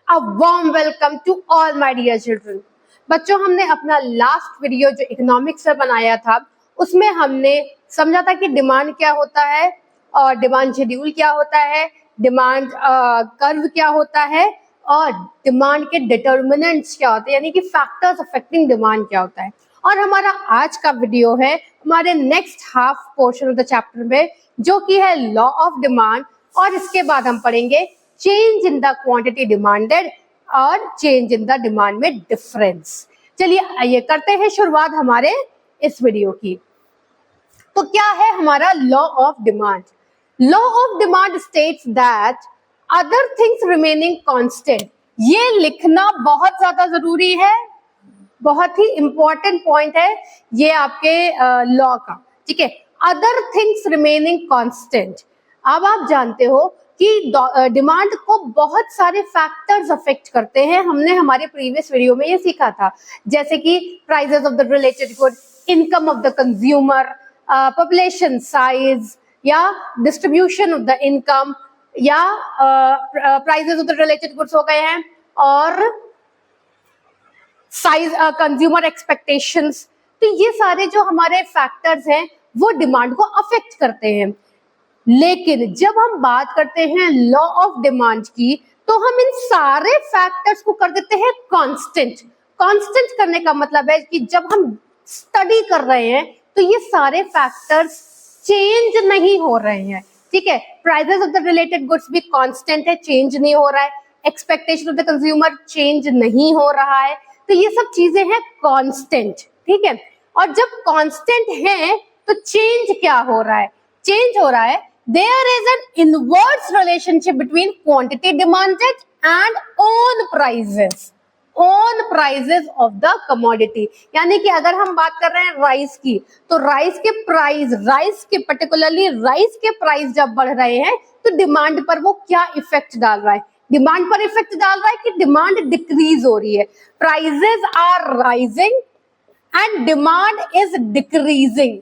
A warm welcome to all my dear children. बच्चों, हमने अपना लास्ट वीडियो जो इकोनॉमिक्स में बनाया था उसमें हमने समझा था कि डिमांड क्या होता है और डिमांड शेड्यूल क्या होता है, डिमांड कर्व क्या होता है और डिमांड के डिटर्मिनेंट्स क्या होते हैं, यानी कि फैक्टर्स अफेक्टिंग डिमांड क्या होता है। और हमारा आज का वीडियो है हमारे next half portion of the chapter में, जो कि है लॉ ऑफ डिमांड, और इसके बाद हम पढ़ेंगे change in the quantity demanded और चेंज इन द डिमांड में डिफरेंस। चलिए आइए करते हैं शुरुआत हमारे इस वीडियो की। तो क्या है हमारा law of demand? Law of demand states that other things remaining constant. ये लिखना बहुत ज्यादा जरूरी है, बहुत ही इंपॉर्टेंट पॉइंट है ये आपके लॉ का, ठीक है। Other things remaining constant. अब आप जानते हो कि डिमांड को बहुत सारे फैक्टर्स अफेक्ट करते हैं। हमने हमारे प्रीवियस वीडियो में ये सीखा था, जैसे कि prices of the related good, income of the consumer, population size या डिस्ट्रीब्यूशन ऑफ द इनकम, या prices of the related goods हो गए हैं, और साइज, कंज्यूमर एक्सपेक्टेशंस। तो ये सारे जो हमारे फैक्टर्स हैं वो डिमांड को अफेक्ट करते हैं। लेकिन जब हम बात करते हैं लॉ ऑफ डिमांड की, तो हम इन सारे फैक्टर्स को कर देते हैं कांस्टेंट। कांस्टेंट करने का मतलब है कि जब हम स्टडी कर रहे हैं तो ये सारे फैक्टर्स चेंज नहीं हो रहे हैं, ठीक है। Prices of the related goods भी कांस्टेंट है, चेंज नहीं हो रहा है। Expectation of the consumer change नहीं हो रहा है। तो ये सब चीजें हैं कांस्टेंट, ठीक है। और जब कांस्टेंट है तो चेंज क्या हो रहा है? चेंज हो रहा है, there is an inverse relationship between quantity demanded and own prices of the commodity। यानी कि अगर हम बात कर रहे हैं राइस की, तो राइस के पर्टिकुलरली राइस के प्राइस जब बढ़ रहे हैं तो डिमांड पर वो क्या इफेक्ट डाल रहा है? डिमांड पर इफेक्ट डाल रहा है कि डिमांड डिक्रीज हो रही है। Prices are rising and demand is decreasing.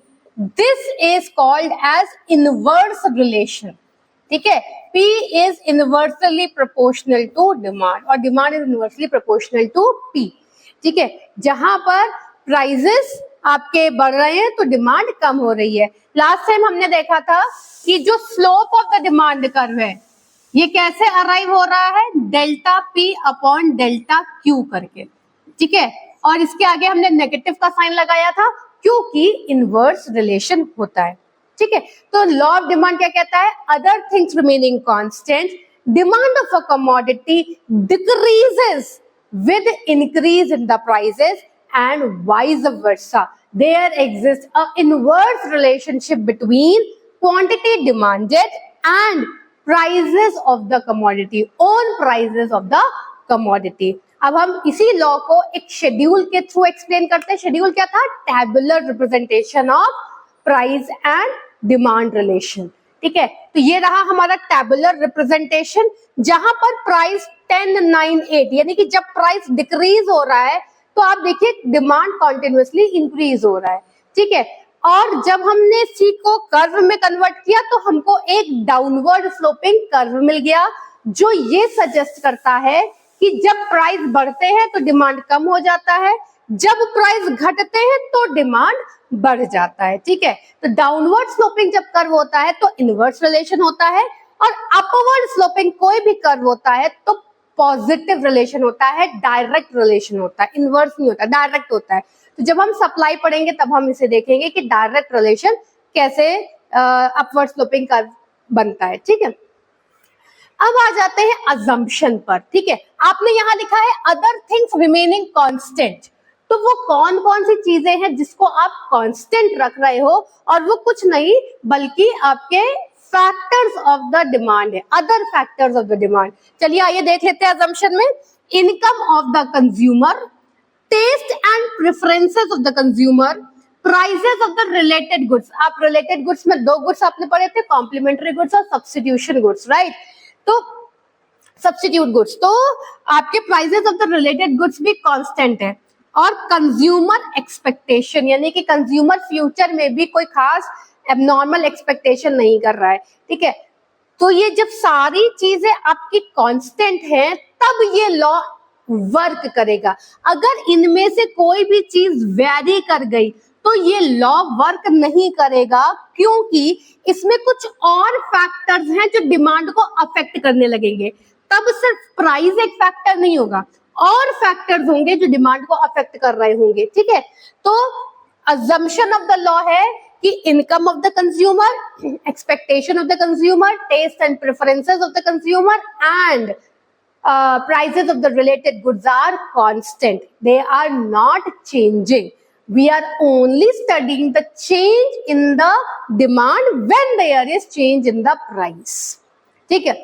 This is called as inverse relation, ठीक है। P is inversely proportional to demand और demand is inversely proportional to P, ठीक है। जहां पर प्राइसेस आपके बढ़ रहे हैं तो डिमांड कम हो रही है। लास्ट टाइम हमने देखा था कि जो slope of the demand curve है ये कैसे अराइव हो रहा है? Delta P upon delta Q करके, ठीक है। और इसके आगे हमने नेगेटिव का साइन लगाया था क्योंकि इनवर्स रिलेशन होता है, ठीक है। तो लॉ ऑफ डिमांड क्या कहता है? Other things remaining constant, demand of a commodity decreases with increase in the prices and vice versa. There exist a inverse relationship between quantity demanded and prices of the commodity, own prices of the commodity. अब हम इसी law को एक schedule के through explain करते हैं। Schedule क्या था? Tabular representation of price and demand relation, ठीक है। तो ये रहा हमारा टैबुलर रिप्रेजेंटेशन, जहां पर प्राइस 1098, यानी कि जब प्राइस डिक्रीज हो रहा है तो आप देखिए डिमांड कॉन्टिन्यूअसली इंक्रीज हो रहा है, ठीक है। और जब हमने सी को कर्व में कन्वर्ट किया तो हमको एक डाउनवर्ड स्लोपिंग कर्व मिल गया, जो ये सजेस्ट करता है कि जब प्राइस बढ़ते हैं तो डिमांड कम हो जाता है, जब प्राइस घटते हैं तो डिमांड बढ़ जाता है, ठीक है। तो डाउनवर्ड स्लोपिंग जब कर्व होता है तो इनवर्स रिलेशन होता है, और अपवर्ड स्लोपिंग कोई भी कर्व होता है तो पॉजिटिव रिलेशन होता है, डायरेक्ट रिलेशन होता है, इनवर्स नहीं होता, डायरेक्ट होता है। तो जब हम सप्लाई पढ़ेंगे तब हम इसे देखेंगे कि डायरेक्ट रिलेशन कैसे अपवर्ड स्लोपिंग कर्व बनता है, ठीक है। अब आ जाते हैं अजम्पशन पर, ठीक है। आपने यहां लिखा है अदर थिंग्स रिमेनिंग कांस्टेंट, तो वो कौन कौन सी चीजें हैं जिसको आप कांस्टेंट रख रहे हो? और वो कुछ नहीं बल्कि आपके फैक्टर्स ऑफ द डिमांड है, other factors of the demand. चलिए आइए देख लेते हैं अजम्पशन में। Income of the consumer, taste and preferences of the consumer, prices of the related goods. आप रिलेटेड गुड्स में दो गुड्स आपने पढ़े थे, कॉम्प्लीमेंट्री गुड्स और सब्स्टिट्यूशन गुड्स, राइट। तो सब्स्टिट्यूट गुड्स, तो आपके prices of the related goods भी कांस्टेंट है। और कंज्यूमर एक्सपेक्टेशन, यानी कि कंज्यूमर फ्यूचर में भी कोई खास एबनॉर्मल एक्सपेक्टेशन नहीं कर रहा है, ठीक है। तो ये जब सारी चीजें आपकी कांस्टेंट हैं तब ये लॉ वर्क करेगा। अगर इनमें से कोई भी चीज वेरी कर गई तो ये लॉ वर्क नहीं करेगा, क्योंकि इसमें कुछ और फैक्टर्स हैं जो डिमांड को अफेक्ट करने लगेंगे। तब सिर्फ प्राइस एक फैक्टर नहीं होगा, और फैक्टर्स होंगे जो डिमांड को अफेक्ट कर रहे होंगे। ठीक है, तो assumption ऑफ द लॉ है कि income of the consumer, expectation of the consumer, taste and preferences of the consumer and prices of the related goods are constant. They are not changing. We are only studying the change in the demand when there is change in the price. ठीक है,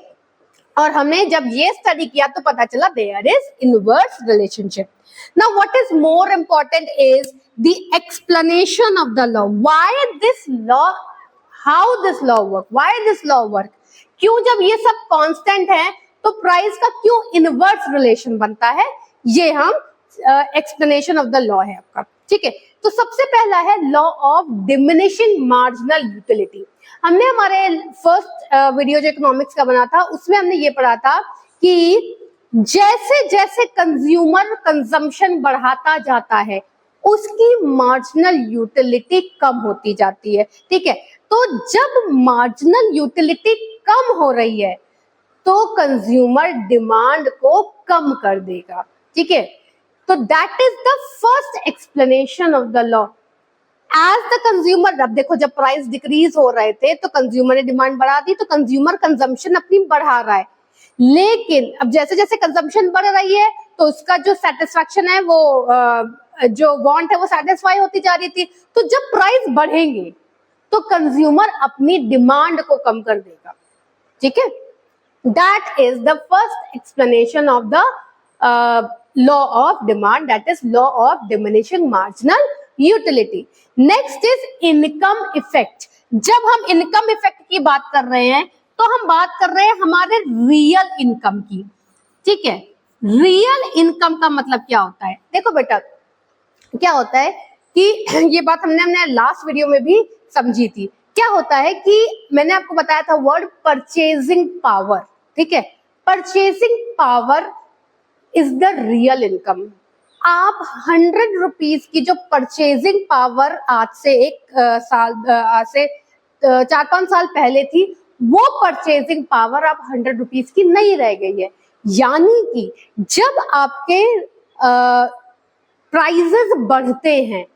और हमने जब ये study किया तो पता चला there is inverse relationship. Now what is more important is the explanation of the law. Why this law, how this law work, why this law work. क्यों जब ये सब कांस्टेंट है तो प्राइस का क्यों इनवर्स रिलेशन बनता है, ये हम एक्सप्लेनेशन ऑफ द लॉ है आपका। ठीक है, तो सबसे पहला है law of diminishing marginal utility. हमने हमारे फर्स्ट वीडियो जो इकोनॉमिक्स का बना था उसमें हमने ये पढ़ा था कि जैसे जैसे कंज्यूमर कंजम्पशन बढ़ाता जाता है उसकी मार्जिनल यूटिलिटी कम होती जाती है। ठीक है, तो जब मार्जिनल यूटिलिटी कम हो रही है तो कंज्यूमर डिमांड को कम कर देगा। ठीक है, तो that is the first explanation of the law. As the consumer, अब देखो जब प्राइस डिक्रीज हो रहे थे तो कंज्यूमर ने डिमांड बढ़ा दी, तो कंज्यूमर कंजम्पशन अपनी बढ़ा रहा है। लेकिन अब जैसे जैसे कंजम्पशन बढ़ रही है तो उसका जो सेटिस्फैक्शन है वो जो वांट है वो सेटिस्फाई होती जा रही थी। तो जब प्राइस बढ़ेंगे तो कंज्यूमर अपनी डिमांड को कम कर देगा। ठीक है, that is the first explanation of the law of demand, that is law of diminishing marginal utility. Next is income effect. जब हम income effect की बात कर रहे हैं तो हम बात कर रहे हैं हमारे रियल इनकम की। ठीक है, रियल इनकम का मतलब क्या होता है, देखो बेटा क्या होता है कि ये बात हमने लास्ट वीडियो में भी समझी थी। क्या होता है कि मैंने आपको बताया था वर्ड परचेजिंग पावर। ठीक है, purchasing power is the real income. आप 100 रुपीज की जो परचेजिंग पावर आज से 4-5 साल पहले थी, वो परचेजिंग पावर अब 100 रुपीज की नहीं रह गई है। यानी कि जब आपके प्राइजेस बढ़ते हैं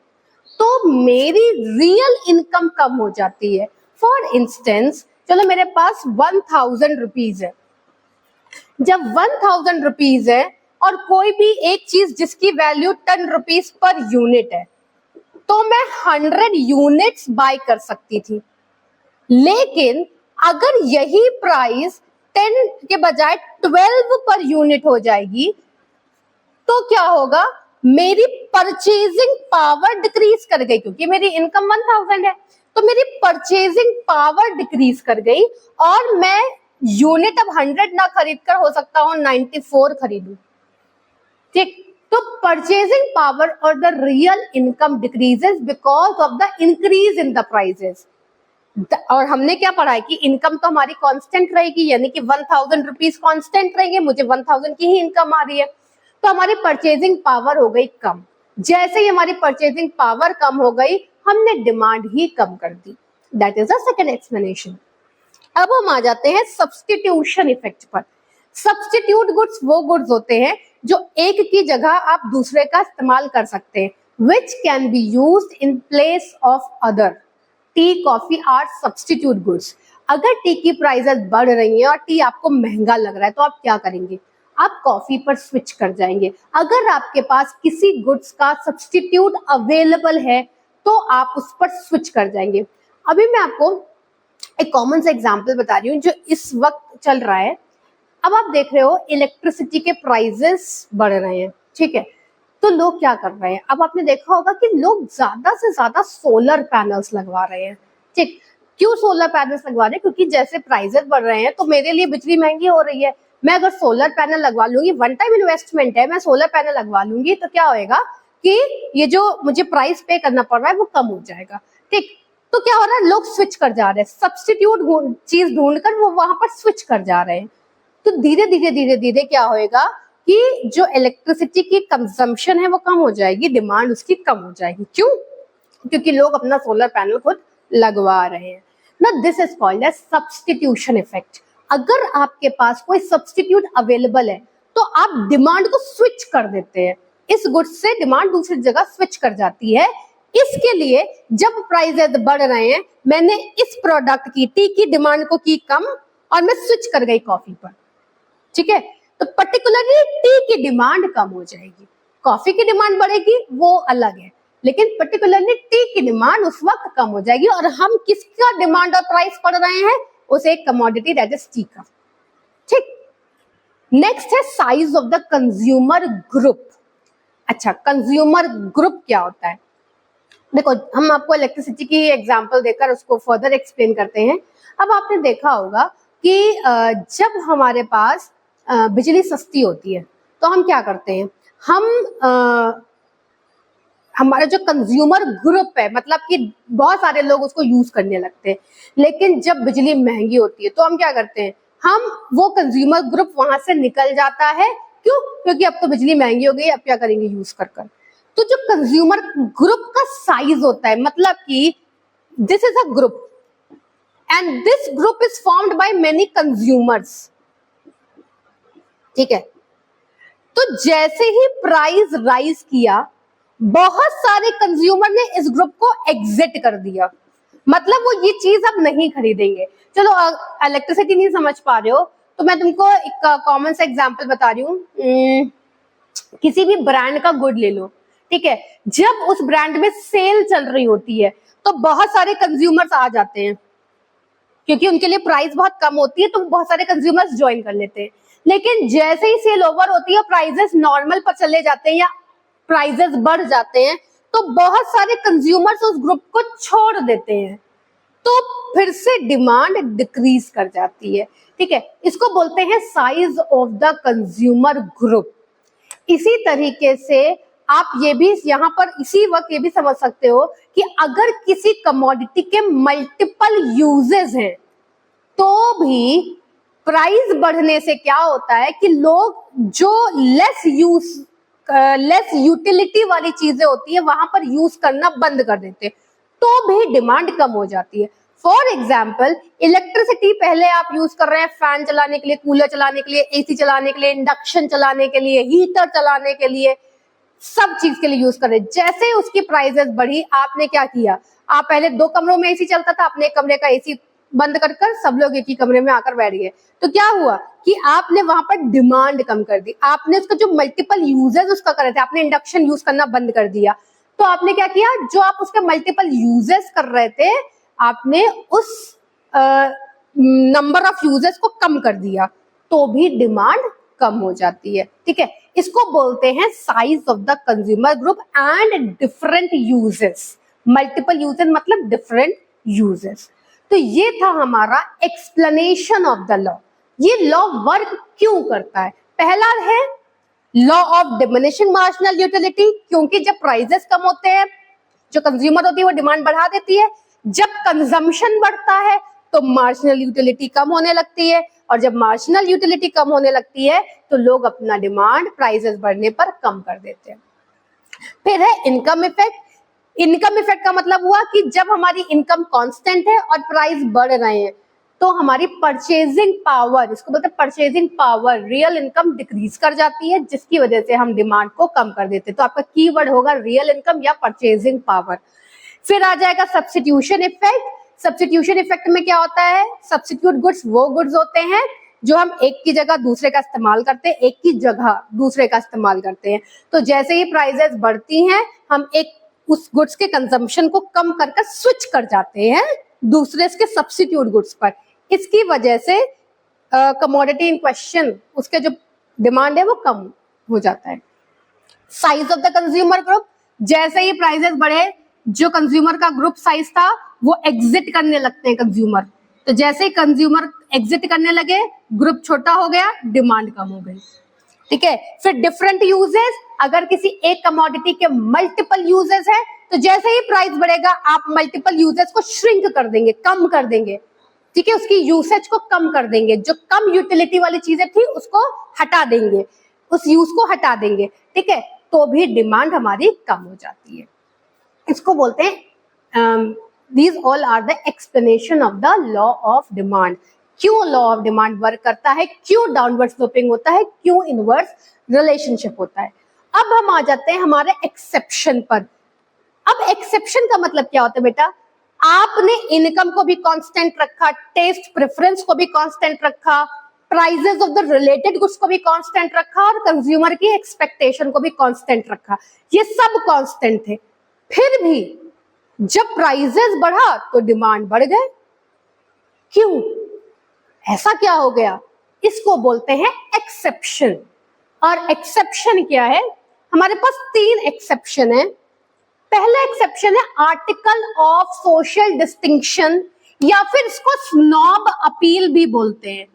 तो मेरी रियल इनकम कम हो जाती है। फॉर इंस्टेंस, चलो मेरे पास 1000 रुपीज है। जब 1000 रुपीज है और कोई भी एक चीज जिसकी वैल्यू 10 रुपीज पर यूनिट है तो मैं 100 यूनिट्स बाय कर सकती थी। लेकिन अगर यही प्राइस 10 के बजाय 12 पर यूनिट हो जाएगी तो क्या होगा, मेरी परचेजिंग पावर डिक्रीज कर गई, क्योंकि मेरी इनकम 1000 है तो मेरी परचेजिंग पावर डिक्रीज कर गई और मैं यूनिट अब 100 ना खरीद कर हो सकता हूं 94 खरीदूं। ठीक, तो परचेजिंग पावर और the real income decreases because of the increase in the prices. और हमने क्या पढ़ा है कि इनकम तो हमारी कांस्टेंट रहेगी, यानी कि 1000 रुपीज कांस्टेंट रहेंगे, मुझे 1000 की ही इनकम आ रही है, तो हमारी परचेजिंग पावर हो गई कम। जैसे ही हमारी परचेजिंग पावर कम हो गई हमने डिमांड ही कम कर दी। That is the second explanation. अब हम आ जाते हैं सब्स्टिट्यूशन इफेक्ट पर। सब्स्टिट्यूट गुड्स वो गुड्स होते हैं जो एक की जगह आप दूसरे का इस्तेमाल कर सकते हैं, which can be used in place of other. Tea, coffee are substitute goods. अगर टी की प्राइसेस बढ़ रही हैं और टी आपको महंगा लग रहा है तो आप क्या करेंगे, आप कॉफी पर स्विच कर जाएंगे। अगर आपके पास किसी गुड्स का सब्स्टिट्यूट अवेलेबल है तो आप उस पर स्विच कर जाएंगे। अभी मैं आपको एक कॉमन सा एग्जांपल बता रही हूँ जो इस वक्त चल रहा है। अब आप देख रहे हो इलेक्ट्रिसिटी के प्राइसेस बढ़ रहे हैं। ठीक है, तो लोग क्या कर रहे हैं, अब आपने देखा होगा कि लोग ज्यादा से ज्यादा सोलर पैनल्स लगवा रहे हैं। ठीक, क्यों सोलर पैनल्स लगवा रहे हैं, क्योंकि जैसे प्राइसेस बढ़ रहे हैं तो मेरे लिए बिजली महंगी हो रही है। मैं अगर सोलर पैनल लगवा लूंगी, वन टाइम इन्वेस्टमेंट है, मैं सोलर पैनल लगवा लूंगी तो क्या होएगा कि ये जो मुझे प्राइस पे करना पड़ रहा है वो कम हो जाएगा। ठीक, तो क्या हो रहा है, लोग स्विच कर जा रहे हैं, सब्स्टिट्यूट चीज ढूंढकर वो वहां पर स्विच कर जा रहे हैं। तो धीरे धीरे धीरे धीरे क्या होएगा कि जो इलेक्ट्रिसिटी की कंजम्पशन है वो कम हो जाएगी, डिमांड उसकी कम हो जाएगी। क्यों? क्योंकि लोग अपना सोलर पैनल खुद लगवा रहे हैं ना। This is called as substitution effect. अगर आपके पास कोई सब्स्टिट्यूट अवेलेबल है तो आप डिमांड को स्विच कर देते हैं, इस गुड्स से डिमांड दूसरी जगह स्विच कर जाती है। इसके लिए जब प्राइसेस बढ़ रहे हैं, मैंने इस प्रोडक्ट की टी की डिमांड को की कम और मैं स्विच कर गई कॉफी पर, ठीक है, तो पर्टिकुलरली टी की डिमांड कम हो जाएगी, कॉफी की डिमांड बढ़ेगी वो अलग है, लेकिन पर्टिकुलरली टी की डिमांड उस वक्त कम हो जाएगी। और हम किसका डिमांड और प्राइस पढ़ रहे हैं? उस एक कमोडिटी दैट इज टी का, ठीक। नेक्स्ट है size of the consumer group. अच्छा, कंज्यूमर ग्रुप क्या होता है? देखो, हम आपको इलेक्ट्रिसिटी की एग्जांपल देकर उसको फर्दर एक्सप्लेन करते हैं। अब आपने देखा होगा कि जब हमारे पास बिजली सस्ती होती है तो हम क्या करते हैं, हम हमारा जो कंज्यूमर ग्रुप है, मतलब कि बहुत सारे लोग उसको यूज करने लगते हैं। लेकिन जब बिजली महंगी होती है तो हम क्या करते हैं, हम वो कंज्यूमर ग्रुप वहां से निकल जाता है। क्यों? क्योंकि अब तो बिजली महंगी हो गई, अब क्या करेंगे यूज कर कर। तो जो कंज्यूमर ग्रुप का साइज होता है, मतलब कि this is a group and this group is formed by many consumers, ठीक है। तो जैसे ही प्राइस राइज किया, बहुत सारे कंज्यूमर ने इस ग्रुप को एग्जिट कर दिया, मतलब वो ये चीज अब नहीं खरीदेंगे। चलो, इलेक्ट्रिसिटी नहीं समझ पा रहे हो तो मैं तुमको एक कॉमन सा एग्जांपल बता रही हूँ। किसी भी ब्रांड का गुड ले लो, ठीक है, जब उस ब्रांड में सेल चल रही होती है तो बहुत सारे कंज्यूमर्स आ जाते हैं, क्योंकि उनके लिए प्राइस बहुत कम होती है, तो बहुत सारे कंज्यूमर्स ज्वाइन कर लेते हैं। लेकिन जैसे ही सेल ओवर होती है, प्राइसेस नॉर्मल पर चले जाते हैं या प्राइसेस बढ़ जाते हैं, तो बहुत सारे कंज्यूमर्स उस ग्रुप को छोड़ देते हैं, तो फिर से डिमांड डिक्रीज कर जाती है, ठीक है। इसको बोलते हैं size of the consumer group. इसी तरीके से आप ये भी यहाँ पर इसी वक्त ये भी समझ सकते हो कि अगर किसी कमोडिटी के मल्टीपल यूजेस हैं तो भी प्राइस बढ़ने से क्या होता है कि लोग जो लेस यूटिलिटी वाली चीजें होती है वहां पर यूज करना बंद कर देते हैं, तो भी डिमांड कम हो जाती है। फॉर एग्जाम्पल, इलेक्ट्रिसिटी पहले आप यूज कर रहे हैं फैन चलाने के लिए, कूलर चलाने के लिए, एसी चलाने के लिए, इंडक्शन चलाने के लिए, हीटर चलाने के लिए, सब चीज के लिए यूज कर रहे हैं। जैसे उसकी प्राइसेस बढ़ी, आपने क्या किया, आप पहले 2 कमरों में एसी चलता था, अपने कमरे का एसी बंद कर कर सब लोग एक ही कमरे में आकर बैठ गए, तो क्या हुआ कि आपने वहां पर डिमांड कम कर दी। आपने उसका जो मल्टीपल यूजेस उसका कर रहे थे, आपने इंडक्शन यूज करना बंद कर दिया। तो आपने क्या किया, जो आप उसके मल्टीपल यूजेस कर रहे थे, आपने उस नंबर ऑफ यूजेस को कम कर दिया, तो भी डिमांड कम हो जाती है, ठीक है। इसको बोलते हैं size of the consumer group and different uses. Multiple uses मतलब डिफरेंट यूजेस। तो ये था हमारा एक्सप्लेनेशन ऑफ द लॉ। ये लॉ वर्क क्यों करता है? पहला है law of diminishing marginal utility, क्योंकि जब प्राइसेस कम होते हैं, जो कंज्यूमर होती है वो डिमांड बढ़ा देती है। जब कंजम्पशन बढ़ता है तो मार्जिनल यूटिलिटी कम होने लगती है, और जब मार्जिनल यूटिलिटी कम होने लगती है तो लोग अपना डिमांड प्राइसेस बढ़ने पर कम कर देते हैं। फिर है इनकम इफेक्ट। इनकम इफेक्ट का मतलब हुआ कि जब हमारी इनकम कांस्टेंट है और प्राइस बढ़ रहे हैं तो हमारी परचेजिंग पावर, इसको बोलते हैं purchasing power, real income decrease कर जाती है, जिसकी वजह से हम डिमांड को कम कर देते हैं। तो आपका कीवर्ड होगा रियल इनकम या परचेजिंग पावर। फिर आ जाएगा सब्स्टिट्यूशन इफेक्ट। सब्स्टिट्यूशन इफेक्ट में क्या होता है, सब्स्टिट्यूट गुड्स वो गुड्स होते हैं जो हम एक की जगह दूसरे का इस्तेमाल करते हैं, एक की जगह दूसरे का इस्तेमाल करते हैं। तो जैसे ही प्राइसेस बढ़ती हैं, हम एक उस गुड्स के कंजम्पशन को कम कर स्विच कर जाते हैं दूसरे के सब्स्टिट्यूट गुड्स पर। इसकी वजह से कमोडिटी इन क्वेश्चन, उसके जो डिमांड है वो कम हो जाता है। Size of the consumer group, जैसे ही प्राइसेस बढ़े, जो कंज्यूमर का ग्रुप साइज था वो एग्जिट करने लगते हैं कंज्यूमर। तो जैसे ही कंज्यूमर एग्जिट करने लगे, ग्रुप छोटा हो गया, डिमांड कम हो गई, ठीक है। फिर डिफरेंट यूजेस, अगर किसी एक कमोडिटी के मल्टीपल यूजेस है तो जैसे ही प्राइस बढ़ेगा आप मल्टीपल यूजेस को श्रिंक कर देंगे, कम कर देंगे, ठीक है, उसकी यूसेज को कम कर देंगे, जो कम यूटिलिटी वाली चीजें थी उसको हटा देंगे, उस यूज को हटा देंगे, ठीक है, तो भी डिमांड हमारी कम हो जाती है। इसको बोलते हैं these all are the explanation of the law of demand। क्यों लॉ ऑफ डिमांड वर्क करता है, क्यों डाउनवर्ड स्लोपिंग होता है, क्यों इनवर्स रिलेशनशिप होता है। अब हम आ जाते हैं हमारे एक्सेप्शन पर। अब एक्सेप्शन का मतलब क्या होता है बेटा, आपने इनकम को भी कांस्टेंट रखा, टेस्ट प्रेफरेंस को भी कांस्टेंट रखा, prices of the related goods को भी कांस्टेंट रखा और कंज्यूमर की एक्सपेक्टेशन को भी कांस्टेंट रखा, ये सब कांस्टेंट थे। फिर भी जब प्राइजेस बढ़ा तो डिमांड बढ़ गए, क्यों, ऐसा क्या हो गया, इसको बोलते हैं एक्सेप्शन। और एक्सेप्शन क्या है, हमारे पास 3 एक्सेप्शन है। पहला एक्सेप्शन है आर्टिकल ऑफ सोशल डिस्टिंक्शन, या फिर इसको स्नॉब अपील भी बोलते हैं,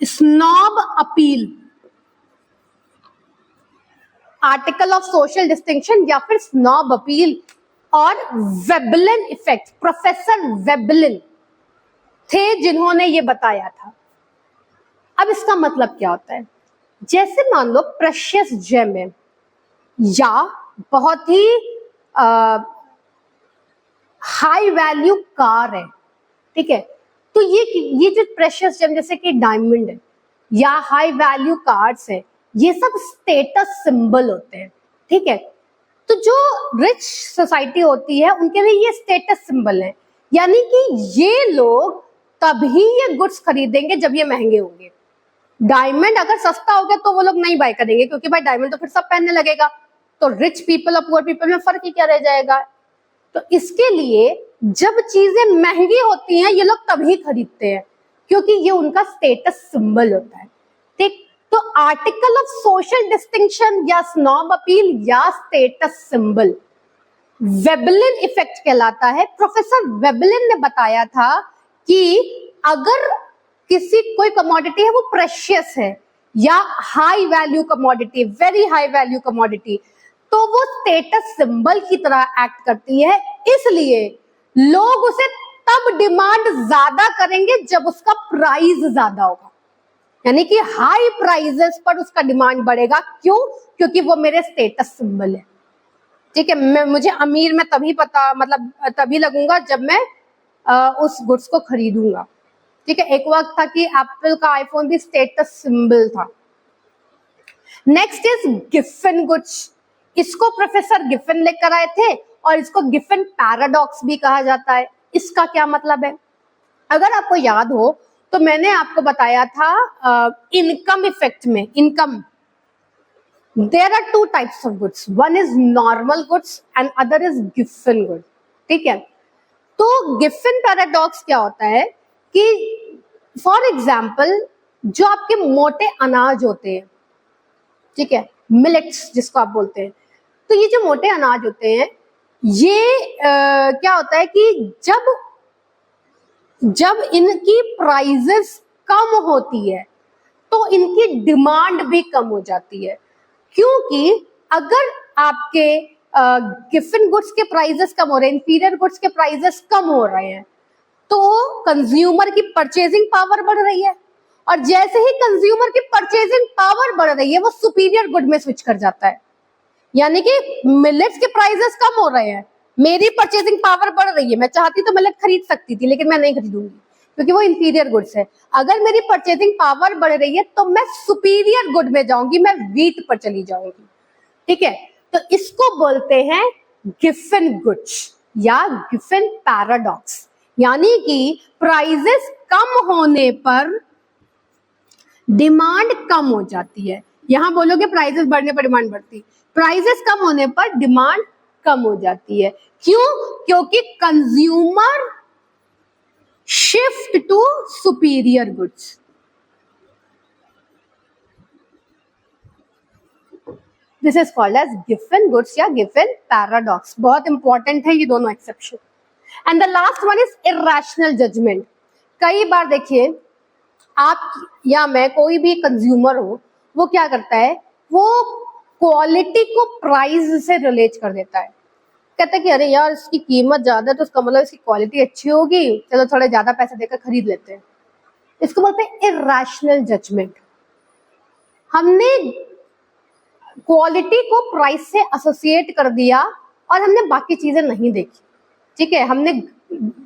snob appeal, article of social distinction या फिर स्नॉब अपील। और वेबलिन इफेक्ट, प्रोफेसर वेबलिन थे जिन्होंने ये बताया था। अब इसका मतलब क्या होता है, जैसे मान लो प्रेशियस जेम है या बहुत ही हाई वैल्यू कार है, ठीक है, तो ये जो प्रेशियस जेम जैसे कि डायमंड है या हाई वैल्यू कार्ड्स है, ये सब स्टेटस सिंबल होते हैं, ठीक है। तो जो रिच सोसाइटी होती है उनके लिए ये स्टेटस सिंबल है, यानी कि ये लोग तभी ये गुड्स खरीदेंगे जब ये महंगे होंगे। डायमंड अगर सस्ता हो गया तो वो लोग नहीं बाय करेंगे, क्योंकि भाई डायमंड तो फिर सब पहनने लगेगा, तो रिच पीपल और पुअर पीपल में फर्क ही क्या रह जाएगा। तो इसके लिए जब चीजें महंगी होती हैं ये लोग तभी खरीदते हैं, क्योंकि ये उनका स्टेटस सिंबल होता है, ठीक। तो आर्टिकल ऑफ सोशल डिस्टिंक्शन या स्नॉब अपील या स्टेटस सिंबल वेबलिन इफेक्ट कहलाता है। प्रोफेसर वेबलिन ने बताया था कि अगर कोई कमोडिटी है वो प्रेशियस है या high value commodity, very high value commodity, तो वो स्टेटस सिंबल की तरह एक्ट करती है, इसलिए लोग उसे तब डिमांड ज्यादा करेंगे जब उसका प्राइस ज्यादा होगा, यानी कि हाई प्राइसेस पर उसका डिमांड बढ़ेगा। क्यों, क्योंकि वो मेरे स्टेटस सिंबल है, ठीक है। मुझे अमीर में तभी पता, मतलब तभी लगूंगा जब मैं उस गुड्स को खरीदूंगा, ठीक है। एक वक्त था कि एप्पल का आईफोन भी स्टेटस सिंबल था। नेक्स्ट इज गिफन गुड्स, इसको प्रोफेसर गिफन लेकर आए थे और इसको गिफन पैराडॉक्स भी कहा जाता है। इसका क्या मतलब है, अगर आपको याद हो तो मैंने आपको बताया था इनकम इफेक्ट में, income there are 2 types of goods, one is normal goods and other is Giffen good, ठीक है। तो गिफन पैराडॉक्स क्या होता है कि फॉर एग्जाम्पल जो आपके मोटे अनाज होते हैं, ठीक है, मिलेट्स जिसको आप बोलते हैं, तो ये जो मोटे अनाज होते हैं ये क्या होता है कि जब इनकी प्राइसेस कम होती है तो इनकी डिमांड भी कम हो जाती है, क्योंकि अगर आपके गिफन गुड्स के प्राइसेस कम हो रहे हैं, इंफीरियर गुड्स के प्राइसेस कम हो रहे हैं, तो कंज्यूमर की परचेजिंग पावर बढ़ रही है, और जैसे ही कंज्यूमर की परचेजिंग पावर बढ़ रही है वो सुपीरियर गुड में स्विच कर जाता है। यानी कि मिलेट्स के प्राइसेस कम हो रहे हैं, मेरी परचेजिंग पावर बढ़ रही है, मैं चाहती तो मिलेट खरीद सकती थी लेकिन मैं नहीं खरीदूंगी क्योंकि वो इंफीरियर गुड्स है। अगर मेरी परचेजिंग पावर बढ़ रही है तो मैं सुपीरियर गुड में जाऊंगी, मैं व्हीट पर चली जाऊंगी, ठीक है। तो इसको बोलते हैं गिफन गुड्स या गिफन पैराडॉक्स, यानी कि प्राइसेस कम होने पर डिमांड कम हो जाती है। यहां बोलोगे प्राइसेस बढ़ने पर डिमांड बढ़ती, प्राइसेस कम होने पर डिमांड कम हो जाती है। क्यों, क्योंकि consumer shift to superior goods. This is called as Giffen goods या गिफन पैराडॉक्स। बहुत इंपॉर्टेंट है ये दोनों exception. And the last one is irrational judgement. कई बार देखिए आप या मैं, कोई भी कंज्यूमर हो, वो क्या करता है, वो क्वालिटी को प्राइस से रिलेट कर देता है। कहते हैं कि अरे यार इसकी कीमत ज्यादा है तो उसका मतलब इसकी क्वालिटी अच्छी होगी, चलो थोड़े ज्यादा पैसे देकर खरीद लेते हैं। इसको बोलते हैं इरैशनल जजमेंट। हमने क्वालिटी को प्राइस से एसोसिएट कर दिया और हमने बाकी चीजें नहीं देखी। ठीक है, हमने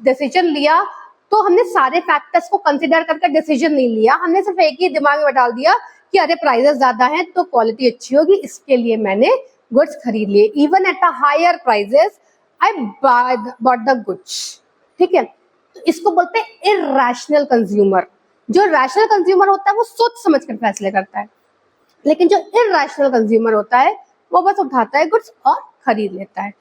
डिसीजन लिया तो हमने सारे फैक्टर्स को कंसिडर करके डिसीजन नहीं लिया, हमने सिर्फ एक ही दिमाग में डाल दिया कि अरे प्राइसेस ज्यादा हैं तो क्वालिटी अच्छी होगी, इसके लिए मैंने गुड्स खरीद लिए। Even at a higher prices I bought the goods. ठीक है, तो इसको बोलते हैं इरैशनल कंज्यूमर। जो रैशनल कंज्यूमर होता है वो सोच समझ कर फैसले करता है, लेकिन जो इरैशनल कंज्यूमर होता है वो बस उठाता है गुड्स और खरीद लेता है।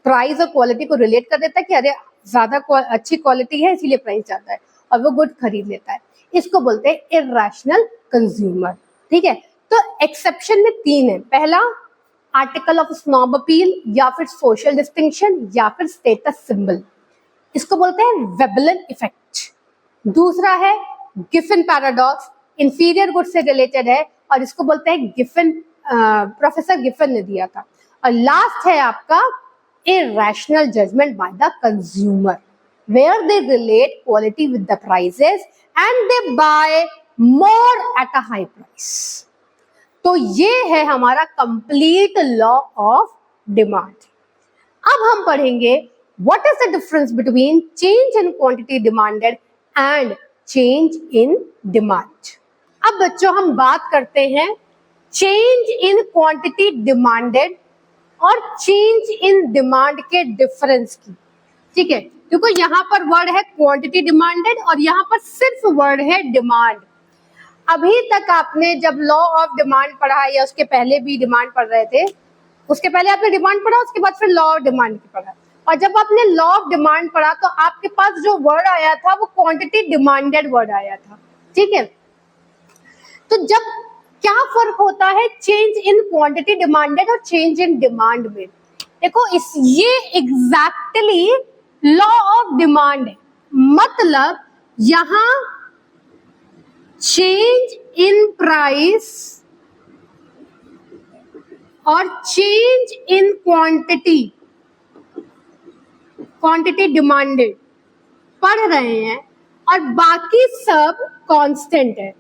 प्राइस और क्वालिटी को रिलेट कर देता है कि अरे ज्यादा अच्छी क्वालिटी है इसीलिए प्राइस ज्यादा है, और वो गुड खरीद लेता है। इसको बोलते हैं इरैशनल कंज्यूमर। ठीक है, तो एक्सेप्शन में 3 है। पहला आर्टिकल ऑफ स्नॉब अपील, या फिर सोशल डिस्टिंक्शन, या फिर स्टेटस सिंबल। इसको बोलते हैं वेबलन इफेक्ट। दूसरा है गिफिन पैराडॉक्स, इंफीरियर गुड से रिलेटेड है और इसको बोलते हैं गिफिन, प्रोफेसर गिफिन ने दिया था। और लास्ट है आपका irrational judgment by the consumer, where they relate quality with the prices and they buy more at a high price. तो ये है हमारा कंप्लीट लॉ ऑफ डिमांड। अब हम पढ़ेंगे what is the difference between change in quantity demanded and change in demand. अब बच्चों हम बात करते हैं change in quantity demanded और चेंज इन डिमांड के डिफरेंस की। ठीक है, क्योंकि यहाँ पर वर्ड है क्वांटिटी डिमांडेड और यहाँ पर सिर्फ वर्ड है डिमांड। अभी तक आपने जब लॉ ऑफ डिमांड पढ़ा है या उसके पहले भी डिमांड पढ़ रहे थे, उसके पहले आपने डिमांड पढ़ा, उसके बाद फिर लॉ ऑफ डिमांड की पढ़ा, और जब आपने लॉ ऑफ डिमांड पढ़ा तो आपके पास जो वर्ड आया था वो क्वांटिटी डिमांडेड वर्ड आया था। ठीक है, तो जब क्या फर्क होता है चेंज इन क्वांटिटी डिमांडेड और चेंज इन डिमांड में? देखो ये एग्जैक्टली लॉ ऑफ डिमांड है। मतलब यहां चेंज इन प्राइस और चेंज इन क्वांटिटी डिमांडेड पढ़ रहे हैं और बाकी सब कांस्टेंट है,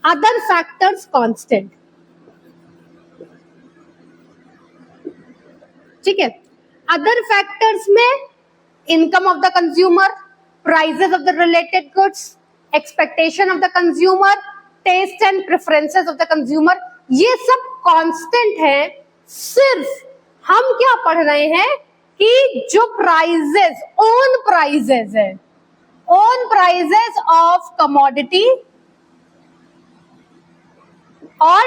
अदर फैक्टर्स कांस्टेंट। ठीक है, अदर फैक्टर्स में income of the consumer, prices of the related goods, expectation of the consumer, taste and preferences of the consumer, ये सब कांस्टेंट है। सिर्फ हम क्या पढ़ रहे हैं कि जो प्राइसेस, ओन प्राइसेस है, ओन प्राइसेस ऑफ कमोडिटी और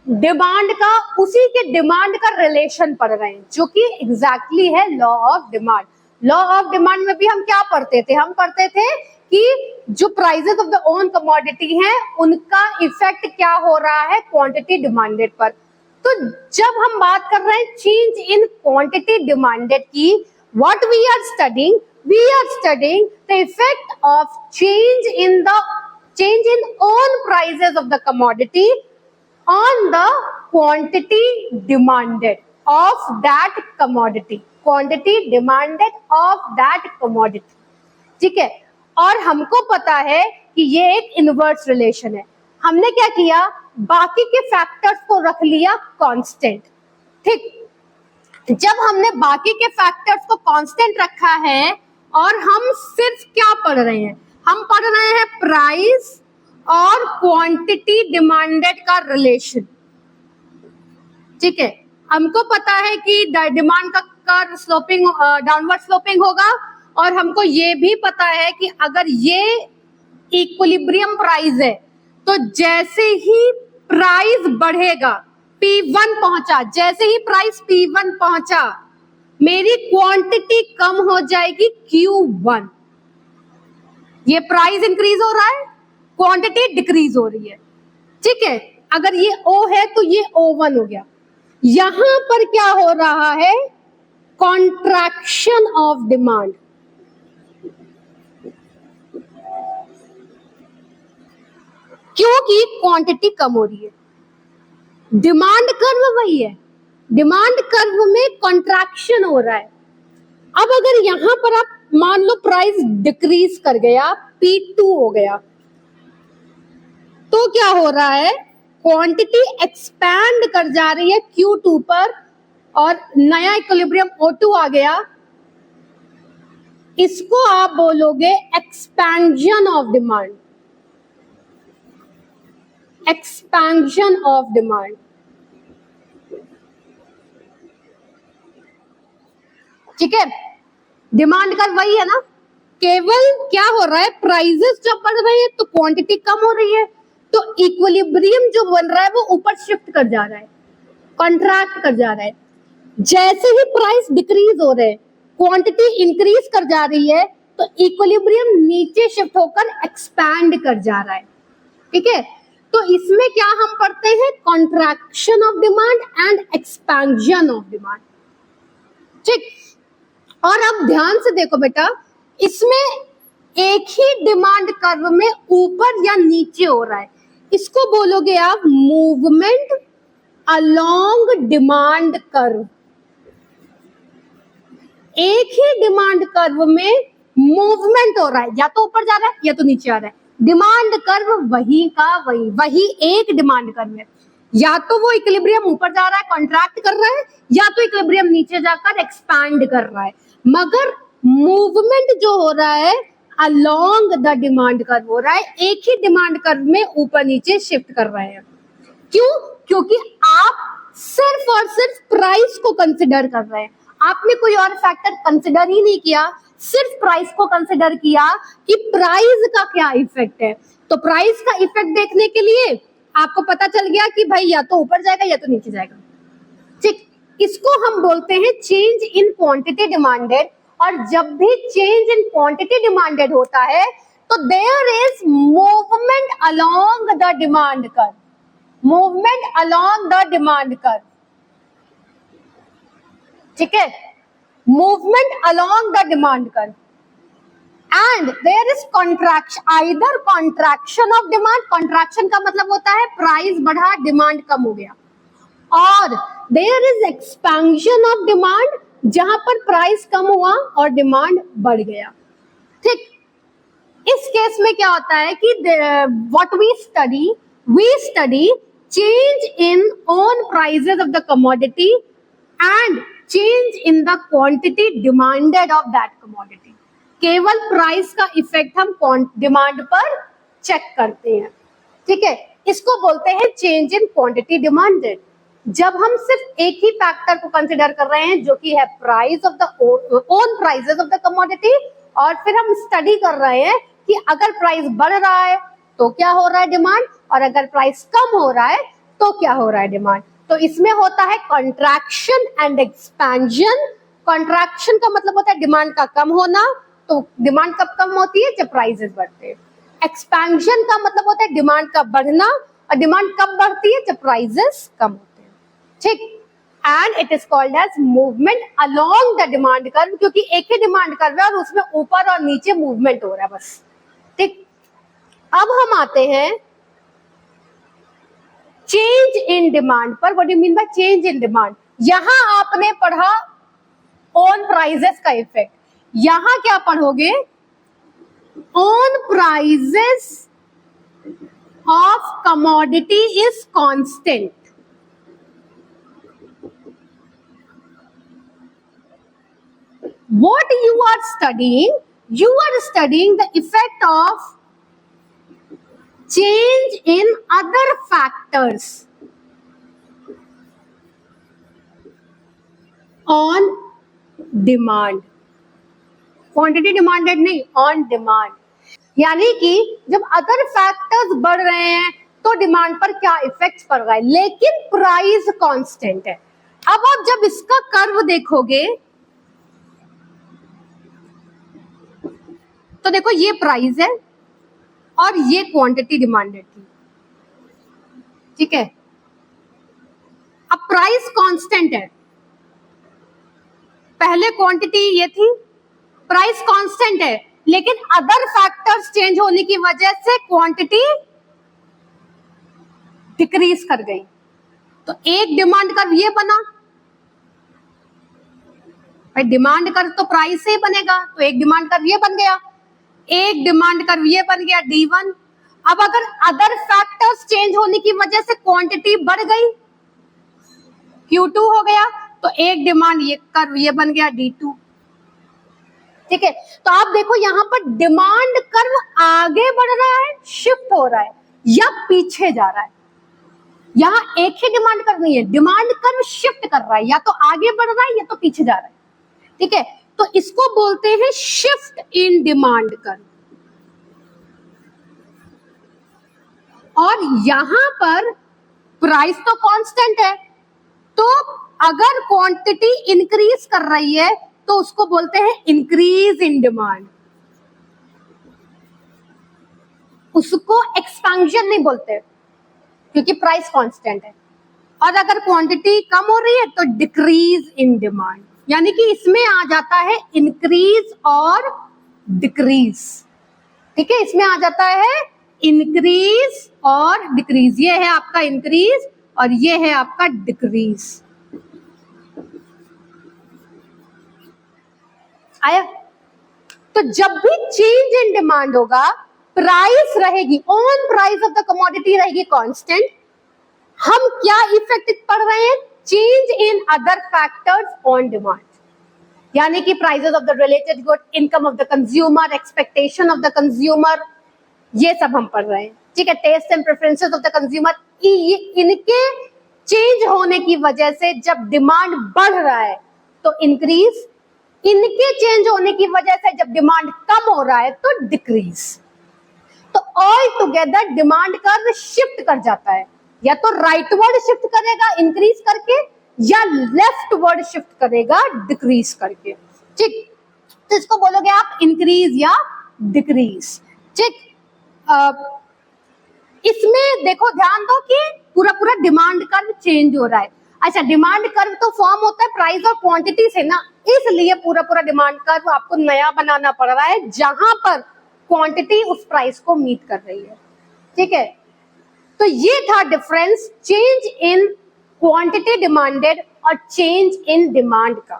डिमांड का, उसी के डिमांड का रिलेशन पढ़ रहे हैं, जो कि एग्जैक्टली है law of demand. Law of demand में भी हम क्या पढ़ते थे? हम पढ़ते थे कि जो prices of the own commodity हैं उनका इफेक्ट क्या हो रहा है क्वांटिटी डिमांडेड पर। तो जब हम बात कर रहे हैं चेंज इन क्वांटिटी डिमांडेड की, what we are studying the effect of change in own prices of the commodity on the quantity demanded of that commodity, quantity demanded of that commodity। ठीक है, और हमको पता है कि ये एक इनवर्स रिलेशन है। हमने क्या किया, बाकी के फैक्टर्स को रख लिया कांस्टेंट। ठीक, जब हमने बाकी के फैक्टर्स को कांस्टेंट रखा है और हम सिर्फ क्या पढ़ रहे हैं, हम पढ़ रहे हैं प्राइस और क्वांटिटी डिमांडेड का रिलेशन। ठीक है, हमको पता है कि डिमांड का कर्व स्लोपिंग, डाउनवर्ड स्लोपिंग होगा, और हमको ये भी पता है कि अगर ये इक्विलिब्रियम प्राइस है तो जैसे ही प्राइस बढ़ेगा, P1 पहुंचा, जैसे ही प्राइस P1 पहुंचा, मेरी क्वांटिटी कम हो जाएगी Q1। ये प्राइस इंक्रीज हो रहा है, क्वांटिटी डिक्रीज हो रही है। ठीक है, अगर ये O है तो ये O1 हो गया। यहां पर क्या हो रहा है, कॉन्ट्रैक्शन ऑफ डिमांड। क्योंकि क्वांटिटी कम हो रही है, डिमांड कर्व वही है, डिमांड कर्व में कॉन्ट्रैक्शन हो रहा है। अब अगर यहां पर आप मान लो प्राइस डिक्रीज कर गया, P2 हो गया, तो क्या हो रहा है, क्वांटिटी एक्सपैंड कर जा रही है Q2 पर और नया इक्विलिब्रियम O2 आ गया। इसको आप बोलोगे expansion of demand, expansion of demand. ठीक है, डिमांड का वही है ना, केवल क्या हो रहा है, प्राइसेस जब बढ़ रहे हैं तो क्वांटिटी कम हो रही है, तो इक्विलिब्रियम जो बन रहा है वो ऊपर शिफ्ट कर जा रहा है, कॉन्ट्रैक्ट कर जा रहा है। जैसे ही प्राइस डिक्रीज हो रहे हैं, क्वांटिटी इंक्रीज कर जा रही है, तो इक्विलिब्रियम नीचे शिफ्ट होकर एक्सपैंड कर जा रहा है। ठीक है, तो इसमें क्या हम पढ़ते हैं, contraction of demand and expansion of demand. ठीक, और अब ध्यान से देखो बेटा, इसमें एक ही डिमांड कर्व में ऊपर या नीचे हो रहा है, इसको बोलोगे आप मूवमेंट अलोंग डिमांड कर्व। एक ही डिमांड कर्व में मूवमेंट हो रहा है, या तो ऊपर जा रहा है या तो नीचे आ रहा है। डिमांड कर्व वही का वही एक डिमांड कर्व है, या तो वो इक्विलिब्रियम ऊपर जा रहा है, कॉन्ट्रैक्ट कर रहा है, या तो इक्विलिब्रियम नीचे जाकर एक्सपैंड कर रहा है, मगर मूवमेंट जो हो रहा है अलोंग द डिमांड कर्व हो रहा है, एक ही डिमांड कर्व में ऊपर नीचे शिफ्ट कर रहे हैं। क्यों? क्योंकि आप सिर्फ और सिर्फ प्राइस को कंसिडर कर रहे हैं, आपने कोई और फैक्टर कंसिडर ही नहीं किया, सिर्फ प्राइस को कंसिडर किया कि प्राइस का क्या इफेक्ट है। तो प्राइस का इफेक्ट देखने के लिए आपको पता चल गया कि भाई या तो ऊपर जाएगा या तो नीचे जाएगा। ठीक, इसको हम बोलते हैं चेंज इन क्वांटिटी डिमांडेड। और जब भी चेंज इन क्वांटिटी डिमांडेड होता है तो there is movement along the demand curve, movement along the demand curve. ठीक है, movement along the demand curve and there is contraction, either contraction of demand, contraction का मतलब होता है प्राइस बढ़ा डिमांड कम हो गया, और there is expansion of demand, जहां पर प्राइस कम हुआ और डिमांड बढ़ गया। ठीक, इस केस में क्या होता है कि what we study change in own prices of the commodity and change in the quantity demanded of that commodity. केवल प्राइस का इफेक्ट हम डिमांड पर चेक करते हैं। ठीक है, इसको बोलते हैं चेंज इन क्वांटिटी डिमांडेड। जब हम सिर्फ एक ही फैक्टर को कंसिडर कर रहे हैं जो कि है price of the own prices of the commodity, और फिर हम स्टडी कर रहे हैं कि अगर प्राइस बढ़ रहा है तो क्या हो रहा है डिमांड, और अगर प्राइस कम हो रहा है तो क्या हो रहा है डिमांड। तो इसमें होता है कॉन्ट्रैक्शन एंड एक्सपेंशन। कॉन्ट्रैक्शन का मतलब होता है डिमांड का कम होना, तो डिमांड कब कम होती है, जब प्राइसेस बढ़ते हैं। एक्सपेंशन का मतलब होता है डिमांड का बढ़ना, और डिमांड कब बढ़ती है, जब प्राइसेस कम होते हैं। ठीक, and it is called as movement along the demand curve, क्योंकि एक ही डिमांड कर्व है और उसमें ऊपर और नीचे मूवमेंट हो रहा है बस। ठीक, अब हम आते हैं चेंज इन डिमांड पर। What do you mean by change in demand? यहां आपने पढ़ा ऑन प्राइसेस का इफेक्ट, यहां क्या पढ़ोगे, on prices of commodity is constant. What you are studying the effect of change in other factors on demand, quantity demanded नहीं, on demand. यानी कि जब अदर फैक्टर्स बढ़ रहे हैं तो डिमांड पर क्या इफेक्ट पड़ रहा है, लेकिन प्राइस कांस्टेंट है। अब आप जब इसका कर्व देखोगे तो देखो ये प्राइस है और ये क्वांटिटी डिमांडेड थी। ठीक है, अब प्राइस कांस्टेंट है, पहले क्वांटिटी ये थी, प्राइस कांस्टेंट है, लेकिन अदर फैक्टर्स चेंज होने की वजह से क्वांटिटी डिक्रीज कर गई। तो एक डिमांड कर्व ये बना, भाई डिमांड कर्व तो प्राइस से ही बनेगा, तो एक डिमांड कर्व ये बन गया, एक डिमांड कर्व ये बन गया D1। अब अगर अदर फैक्टर्स चेंज होने की वजह से क्वांटिटी बढ़ गई, Q2 हो गया, तो एक डिमांड ये कर्व ये बन गया D2। ठीक है, तो आप देखो यहाँ पर डिमांड कर्व आगे बढ़ रहा है, शिफ्ट हो रहा है, या पीछे जा रहा है। यहाँ एक ही डिमांड कर्व नहीं है, डिमांड कर्व शिफ्ट कर रहा है, या तो आगे बढ़ रहा है या तो पीछे जा रहा है। ठीक है, तो इसको बोलते हैं शिफ्ट इन डिमांड कर्व। और यहां पर प्राइस तो कांस्टेंट है, तो अगर क्वांटिटी इंक्रीज कर रही है तो उसको बोलते हैं इंक्रीज इन डिमांड, उसको एक्सपेंशन नहीं बोलते क्योंकि प्राइस कांस्टेंट है। और अगर क्वांटिटी कम हो रही है तो डिक्रीज इन डिमांड, यानी कि इसमें आ जाता है इंक्रीज और डिक्रीज। ठीक है, इसमें आ जाता है इंक्रीज और डिक्रीज, ये है आपका इंक्रीज और ये है आपका डिक्रीज। आया? तो जब भी चेंज इन डिमांड होगा, प्राइस रहेगी, on price of the commodity रहेगी कांस्टेंट, हम क्या इफेक्ट पढ़ रहे हैं, change in other factors on demand, यानी कि prices of the related good, income of the consumer, expectation of the consumer, ये सब हम पढ़ रहे हैं। ठीक है, taste and preferences of the consumer, इनके चेंज होने की वजह से जब डिमांड बढ़ रहा है तो इंक्रीज, इनके चेंज होने की वजह से जब डिमांड कम हो रहा है तो डिक्रीज। तो all together demand curve shift कर जाता है, या तो राइटवर्ड शिफ्ट करेगा इंक्रीज करके, या लेफ्टवर्ड शिफ्ट करेगा डिक्रीज करके। ठीक, तो इसको बोलोगे आप इंक्रीज या डिक्रीज। ठीक, इसमें देखो ध्यान दो कि पूरा पूरा डिमांड कर्व चेंज हो रहा है। अच्छा, डिमांड कर्व तो फॉर्म होता है प्राइस और क्वांटिटी से ना, इसलिए पूरा पूरा डिमांड कर्व आपको नया बनाना पड़ रहा है जहां पर क्वांटिटी उस प्राइस को मीट कर रही है। ठीक है, तो ये था difference change in quantity demanded और चेंज इन डिमांड का।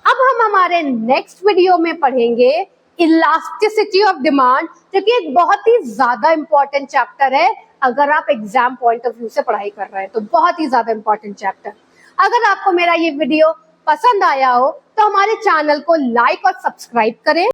अब हम हमारे नेक्स्ट वीडियो में पढ़ेंगे इलास्टिसिटी ऑफ डिमांड, जो कि एक बहुत ही ज्यादा इंपॉर्टेंट चैप्टर है अगर आप एग्जाम पॉइंट ऑफ व्यू से पढ़ाई कर रहे हैं, तो बहुत ही ज्यादा इंपॉर्टेंट चैप्टर। अगर आपको मेरा ये वीडियो पसंद आया हो तो हमारे चैनल को लाइक और सब्सक्राइब करें।